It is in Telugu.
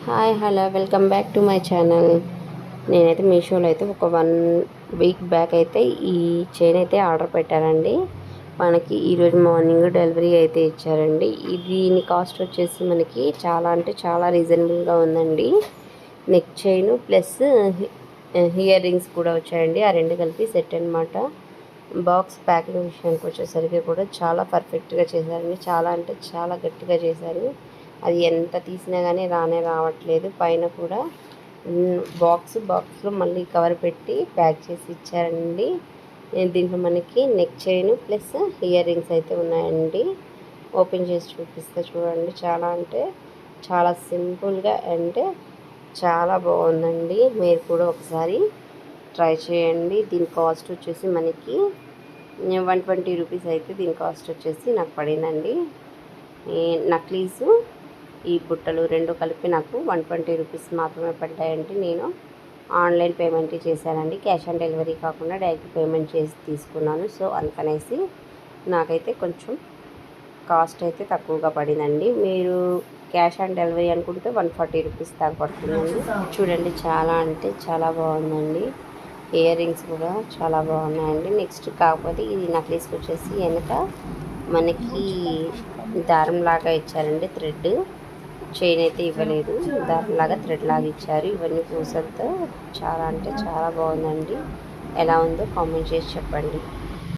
Hi hello welcome back to my channel. నేనైతే మీషోలో అయితే ఒక 1 వీక్ బ్యాక్ అయితే ఈ చైన్ అయితే ఆర్డర్ పెట్టానండి. మనకి ఈరోజు మార్నింగ్ డెలివరీ అయితే ఇచ్చారండి. దీని కాస్ట్ వచ్చేసి మనకి చాలా అంటే చాలా రీజనబుల్గా ఉందండి. Neck chain plus ear rings కూడా వచ్చాయండి. ఆ రెండు కలిపి సెట్ అనమాట. బాక్స్ ప్యాకింగ్ విషయానికి వచ్చేసరికి కూడా చాలా పర్ఫెక్ట్గా చేశారండి. చాలా అంటే చాలా గట్టిగా చేశారు. అది ఎంత తీసినా కానీ రావట్లేదు. పైన కూడా బాక్స్లో మళ్ళీ కవర్ పెట్టి ప్యాక్ చేసి ఇచ్చారండి. దీంట్లో మనకి neck chain plus ear rings అయితే ఉన్నాయండి. ఓపెన్ చేసి చూపిస్తే చూడండి. చాలా అంటే చాలా సింపుల్గా అంటే చాలా బాగుందండి. మీరు కూడా ఒకసారి ట్రై చేయండి. దీని కాస్ట్ వచ్చేసి మనకి 120 రూపీస్ అయితే దీని కాస్ట్ వచ్చేసి నాకు పడిందండి. నక్లీసు ఈ బుట్టలు రెండు కలిపి నాకు 120 రూపీస్ మాత్రమే పడ్డాయండి. నేను ఆన్లైన్ పేమెంట్ చేశానండి. క్యాష్ ఆన్ డెలివరీ కాకుండా డైరెక్ట్ పేమెంట్ చేసి తీసుకున్నాను. సో అందుకనేసి నాకైతే కొంచెం కాస్ట్ అయితే తక్కువగా పడిందండి. మీరు క్యాష్ ఆన్ డెలివరీ అనుకుంటే 140 రూపీస్ దాకా పడుతుందండి. చూడండి, చాలా అంటే చాలా బాగుందండి. ఇయర్ రింగ్స్ కూడా చాలా బాగున్నాయండి. నెక్స్ట్ కాకపోతే ఇది నక్లీస్కి వచ్చేసి వెనక మనకి దారం లాగా ఇచ్చారండి. థ్రెడ్ చైన్ అయితే ఇవ్వలేదు. దారంలాగా థ్రెడ్ లాగా ఇచ్చారు. ఇవన్నీ పూసలతో చాలా అంటే చాలా బాగుందండి. ఎలా ఉందో కామెంట్ చేసి చెప్పండి.